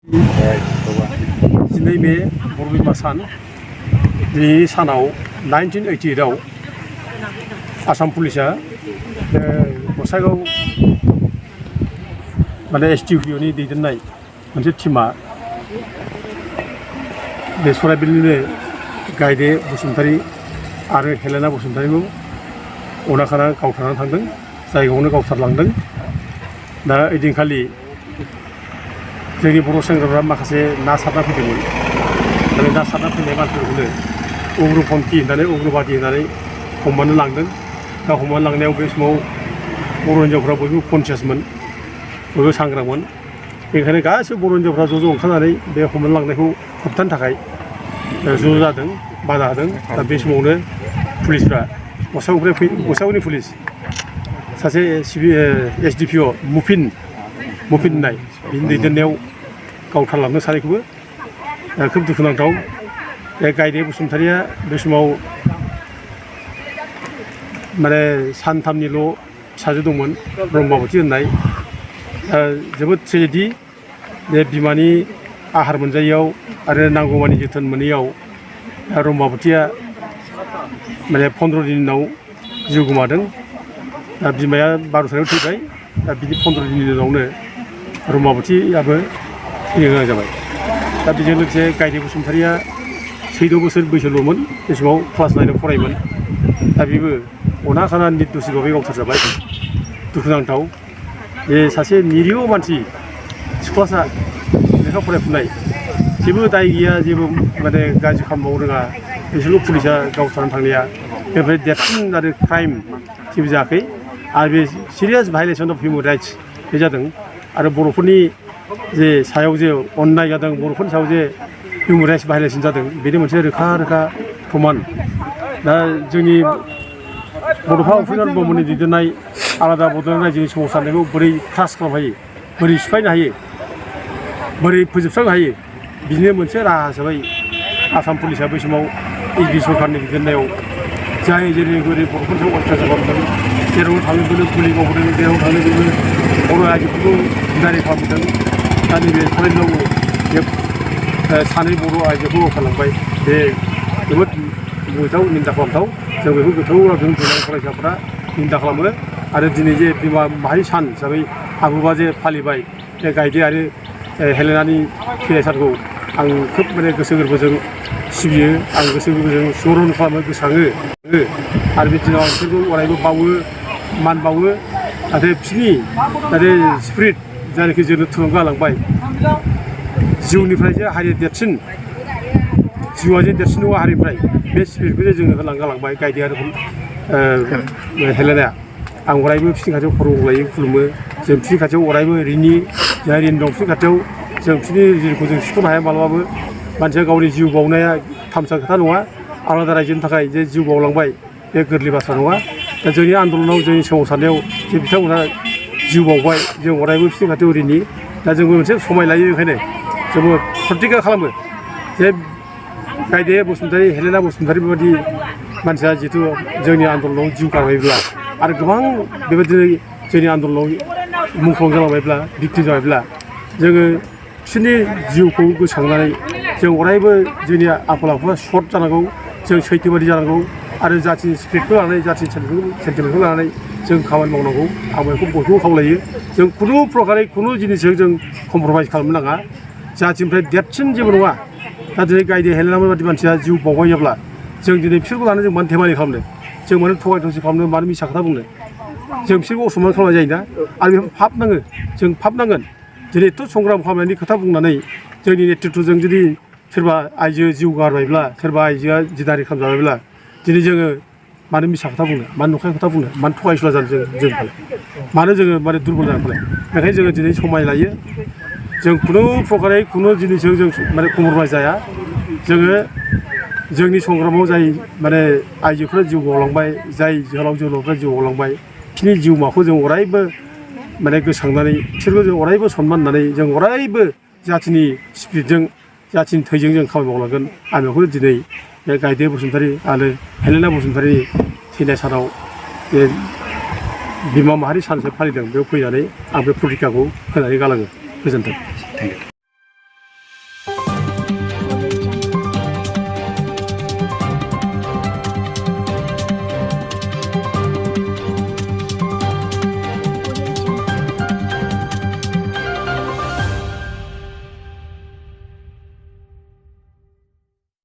दिनै बे बर' बिमा सान दिनैनि सानाव 1988आव आसाम पुलिसा गसाइगाव माने SDPOनि दैदेननाय मोनसे टीमा बे सराइबिलनिनो गायदे बसुमतारी आरो हेलेना बसुमतारीखौ अनाखाना गावथारनानै थांदों, जायगायावनो गावथारलांदों। दा ओइदिनखालि जोंनि बर' सेंग्राफ्रा माखासे ना सारना फैदोंमोन। आरो ना सारना फैनाय मानसिफोरखौनो उग्रपन्थी होननानै उग्रबादि होननानै हमनानै लांदों। दा हमनानै लांनायाव बे समाव बर' हिन्जावफ्रा बयबो कनसियासमोन, बयबो सांग्रांमोन। बेनिखायनो गासैबो बर' हिन्जावफ्रा ज' ओंखारनानै बे हमनानै लांनायखौ होबथानो थाखाय ज' जादों, बादा होदों। दा बे समावनो पुलिसफ्रा गसाइगावनि पुलिस सासे SDPO मुफिन होननाय बिनि दैदेननायाव गावथारलांदों सानैखौबो। खोब दुखुनांथाव। बे गायदे बसुमतारीया बे समाव माने सानथामनिल' फिसाजो दंमोन, ब्रह्माबती होननाय। जोबोद ट्रेजेडि बे बिमानि आहार मोनजायैयाव आरो नांगौमानि जोथोन मोनैयाव ब्रह्माबतीया माने 15 दिननि उनाव जिउ गोमादों। दा बिमाया 12 थैबाय। दा बिदि 15 दिननि उनावनो ब्रह्माबतीयाबो थैनो गोनां जाबाय। दा बेजों लोगोसे गायदे बसुमतारीया 14 बोसोर बैसोल'मोन, बे समाव क्लास 9आव फरायोमोन। दा बेबो अनाखाना निर्दोषि भाबै गावथारजाबाय। दुखुनांथाव। बे सासे निरिह मानसि, सिख्लासा, लेखा फरायफुनाय, जेबो दाय गैया, जेबो माने गाज्रि खामानि मावनो रोङा, बिसोरखौ पुलिसा गावथारनानै थांनाया बेनिफ्राय देरसिन आरो क्राइम जेबो जायाखै। आरो बे सिरियास भायलेसन अफ हिउमेन राइट्स बे जादों। आरो बर'फोरनि जे सायाव जे अननाय जादों, बर'फोरनि सायाव जे हिउमेन राइट्स भायलेसन जादों, बेनि मोनसे रोखा प्रमान। दा जोंनि बड'फा उपेन्द्र ब्रह्मनि दैदेननाय आलादा बड'लेण्ड रायजोनि सोमावसारनायखौ बोरै क्रास खालामनो हायो, बोरै सिफायनो हायो, बोरै फोजोबस्रांनो हायो, बिदिनो मोनसे राहा हिसाबै आसाम पुलिसा बै समाव SB सरकारनि दैदेननायाव जाय जेरै बर'फोरनि सायाव अत्याचार खालामदों, जेराव थाङो बेनो गुलि गावदों, जेराव थाङो बेनो बर' आइजोफोरखौ जिनारि खालामदों। दा नैबे सराइबिलावबो बे सानै बर' आइजोखौ गावथारलांबाय। बे जोबोद गोथाव निन्दा खालामथाव। जों बेखौ गोथौ रावजों गोनां फरायसाफोरा निन्दा खालामो। आरो दिनै जे बिमा माहारि सान हिसाबै आबुबा जे फालिबाय, बे गायदे आरो हेलेनानि थैनाय सानखौ आं खोब माने गोसो गोरबोजों सिबियो, आं गोसो गोरबोजों स्मरन खालामो, गोसोखाङो। आरो बे दिनाव बिसोरखौ अरायबो बावो, मान बावो। नाथाय बिसोरनि स्पिरिट जायनाखि जोंनो थुलुंगा होलांबाय, जिउनिफ्राय जे हारिया देरसिन, जिउआ जे देरसिन नङा हारिनिफ्राय, बे स्पिरिटखौ जे जोंनो गालांबाय गायदे आरो हेलेनाया। आं अरायबो बिसोरनि खाथियाव खर' गंग्लायो, खुलुमो। जों बिसोरनि खाथियाव अरायबो ऋणी, जाय ऋणी दं बिसोरनि खाथियाव जों बिसोरनि ऋणखौ जों सुख'नो हाया माब्लाबाबो। मानसिया गावनि जिउ बावनाया थामसा खोथा नङा। आलादा रायजोनि थाखाय जे जिउ बावलांबाय, बे गोरलै बाथ्रा नङा। दा जोंनि आन्दलनाव, जोंनि सोमावसारनायाव जे बिथांमोनहा जिउ बावबाय, जों अरायबो बिसोरनि खाथियाव ऋणी। दा जोंबो मोनसे समाय लायो, ओंखायनो जोंबो प्रतिज्ञा खालामो जे गायदे बसुमतारी, हेलेना बसुमतारी बेबायदि मानसिया जिथु जोंनि आन्दलनाव जिउ गारबायब्ला आरो गोबां बेबायदिनो जोंनि आन्दलनाव मुंख्लं जालांबायब्ला, भिक्टिम जाबायब्ला, जोङो बिसोरनि जिउखौ गोसोखांनानै जों अरायबो जोंनि आखल आखुआ सर्ट जानांगौ, जों सैथोबादि जानांगौ। आरो जाथिनि स्पिरिटखौ लानानै, जाथिनि सेन्टिमेन्टखौ लानानै जों खामानि मावनांगौ। आं बेखौ बयखौबो खावलायो। जों खुनु प्रकारै खुनु जिनिसजों जों कमप्रमाइस खालामनो नाङा। जाथिनिफ्राय देरसिन जेबो नङा। दा दिनै गायदे हेलेना बायदि मानसिया जिउ बावबाय जाब्ला जों दिनै बिसोरखौ लानानै जों मानो धेमालि खालामनो, जों मानो थगाय थसि खालामनो, मानो मिसा खोथा बुंनो। जों बिसोरखौ असनमान खालामनाय जायोना। आरो बेखौ पाप नाङो, जों पाप नांगोन। दिनै एथ' संग्राम खालामनायनि खोथा बुंनानै जोंनि नेतृत्वजों जुदि सोरबा आइजो जिउ गारबायब्ला, सोरबा आइजोआ जिनाहारि खालामजाबायब्ला, दिनै जोङो मानो मिसा खोथा बुंनो, मानो नंखाय खोथा बुंनो, मानो थगायसुला जानो जों मानो जोङो माने दुरबल जानो फालाय। बेखायनो जोङो दिनै समाय लायो। जों खुनु प्रकारै खुनु जिनिसजों जों माने कमप्रमाइस जाया। जोङो जोंनि संग्रामाव जाय माने आइजोफोरा जिउ बावलांबाय, जाय जोहोलाव जोहोलावफ्रा जिउ बावलांबाय, बिसोरनि जिउमाखौ जों अरायबो माने गोसोखांनानै बिसोरखौ जों अरायबो सनमान होनानै जों अरायबो जाथिनि स्पिरिटजों, जाथिनि थैजों जों खामानि मावलांगोन। आं बेखौनो दिनै बे गायदे बसुमतारी आरो हेलेना बसुमतारीनि थैनाय सानाव बे बिमा माहारि सान हिसाबै फालिदों, बेयाव फैनानै आं बे प्रतिज्ञाखौ होनानै गालाङो। गोजोन्थों।